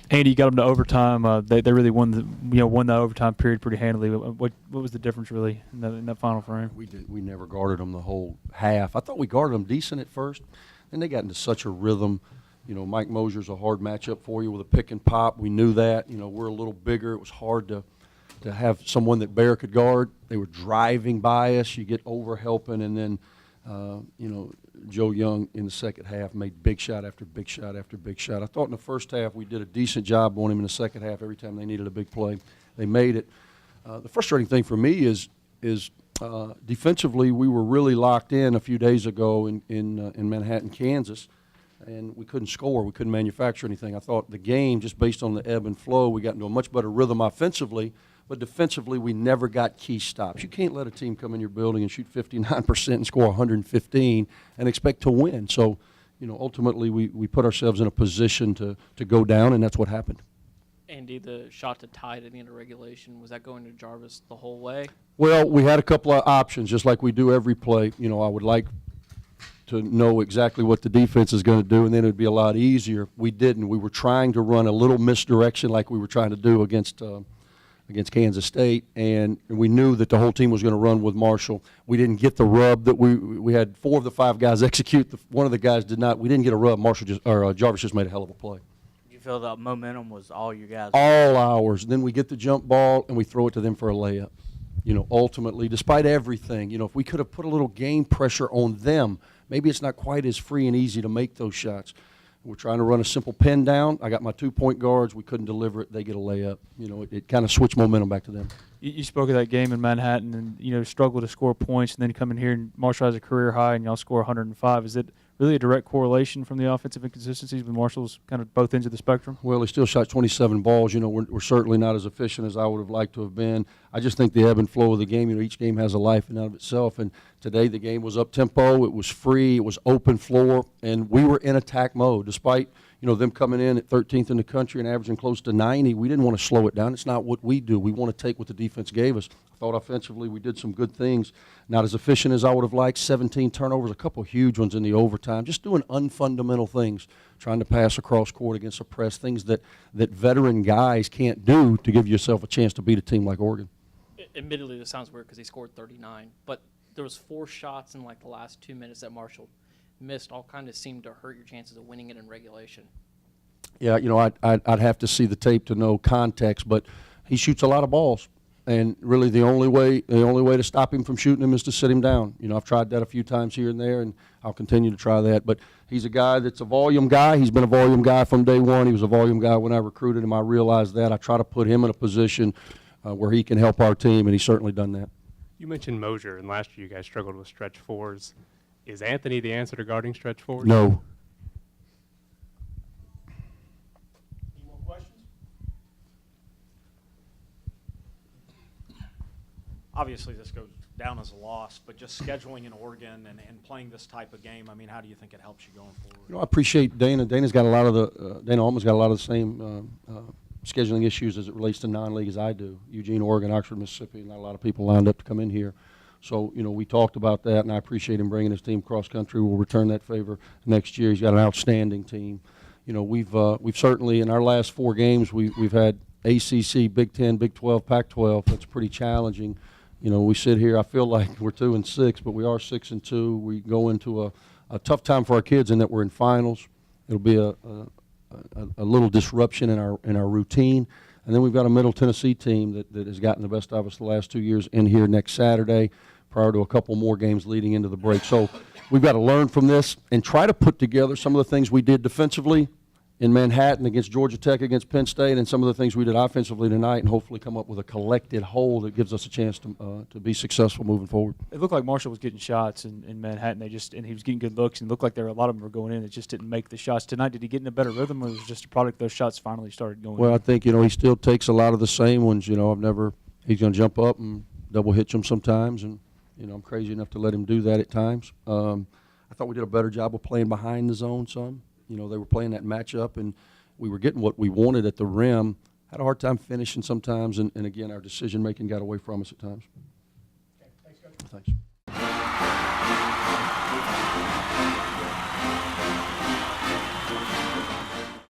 Andy, you got them to overtime. They really won won that overtime period pretty handily. What was the difference really in that final frame? We never guarded them the whole half. I thought we guarded them decent at first, and they got into such a rhythm. You know, Mike Mosier's a hard matchup for you with a pick and pop. We knew that. You know, we're a little bigger. It was hard to have someone that Bear could guard. They were driving by us. You get over helping, and then you know, Joe Young in the second half made big shot after big shot after big shot. I thought in the first half we did a decent job on him. In the second half, every time they needed a big play, they made it. The frustrating thing for me is defensively we were really locked in a few days ago in Manhattan, Kansas, and we couldn't score. We couldn't manufacture anything. I thought the game, just based on the ebb and flow, we got into a much better rhythm offensively. But defensively, we never got key stops. You can't let a team come in your building and shoot 59% and score 115 and expect to win. So, you know, ultimately we put ourselves in a position to go down, and that's what happened. Andy, the shot to tie it at the end of regulation, was that going to Jarvis the whole way? Well, we had a couple of options, just like we do every play. You know, I would like to know exactly what the defense is going to do, and then it would be a lot easier. We didn't. We were trying to run a little misdirection like we were trying to do against Kansas State, and we knew that the whole team was going to run with Marshall. We didn't get the rub that we had 4 of the 5 guys execute. One of the guys did not. We didn't get a rub. Jarvis just made a hell of a play. You feel the momentum was all you guys? All ours. Then we get the jump ball and we throw it to them for a layup. You know, ultimately, despite everything, you know, if we could have put a little game pressure on them, maybe it's not quite as free and easy to make those shots. We're trying to run a simple pin down. I got my 2-point guards. We couldn't deliver it. They get a layup. You know, it kind of switched momentum back to them. You spoke of that game in Manhattan and, you know, struggle to score points, and then come in here and Marshall has a career high and y'all score 105. Is it really a direct correlation from the offensive inconsistencies with Marshall's kind of both ends of the spectrum? Well, he still shot 27 balls. You know, we're certainly not as efficient as I would have liked to have been. I just think the ebb and flow of the game, you know, each game has a life in and of itself. And today the game was up-tempo. It was free. It was open floor. And we were in attack mode. Despite, you know, them coming in at 13th in the country and averaging close to 90, we didn't want to slow it down. It's not what we do. We want to take what the defense gave us. I thought offensively we did some good things. Not as efficient as I would have liked. 17 turnovers, a couple huge ones in the overtime. Just doing unfundamental things, trying to pass across court against a press, things that veteran guys can't do to give yourself a chance to beat a team like Oregon. Admittedly, this sounds weird because he scored 39, but there was 4 shots in like the last 2 minutes that Marshall missed. All kind of seemed to hurt your chances of winning it in regulation. Yeah, you know, I'd have to see the tape to know context, but he shoots a lot of balls. And really the only way to stop him from shooting him is to sit him down. You know, I've tried that a few times here and there, and I'll continue to try that. But he's a guy that's a volume guy. He's been a volume guy from day one. He was a volume guy when I recruited him. I realized that. I try to put him in a position where he can help our team, and he's certainly done that. You mentioned Mosier, and last year you guys struggled with stretch fours. Is Anthony the answer to guarding stretch fours? No. Any more questions? Obviously, this goes down as a loss, but just scheduling in Oregon and playing this type of game, I mean, how do you think it helps you going forward? You know, I appreciate Dana. Dana's got a lot of the Dana almost got a lot of the same scheduling issues as it relates to non-league as I do. Eugene, Oregon, Oxford, Mississippi, not a lot of people lined up to come in here. So, you know, we talked about that, and I appreciate him bringing his team cross country. We'll return that favor next year. He's got an outstanding team. You know, we've certainly in our last 4 games we've had ACC, Big 10, Big 12, Pac-12. That's pretty challenging. You know, we sit here. I feel like we're 2-6, but we are 6-2. We go into a tough time for our kids in that we're in finals. It'll be a little disruption in our routine. And then we've got a Middle Tennessee team that has gotten the best of us the last 2 years in here next Saturday, prior to a couple more games leading into the break. So we've got to learn from this and try to put together some of the things we did defensively in Manhattan against Georgia Tech, against Penn State, and some of the things we did offensively tonight, and hopefully come up with a collected whole that gives us a chance to be successful moving forward. It looked like Marshall was getting shots in Manhattan. And he was getting good looks, and it looked like a lot of them were going in. It just didn't make the shots tonight. Did he get in a better rhythm, or was it just a product those shots finally started going Well, in? I think, you know, he still takes a lot of the same ones. You know, he's going to jump up and double hitch them sometimes, and, you know, I'm crazy enough to let him do that at times. I thought we did a better job of playing behind the zone some. You know, they were playing that matchup, and we were getting what we wanted at the rim. Had a hard time finishing sometimes, and again, our decision-making got away from us at times. Okay, thanks, Coach. Thanks.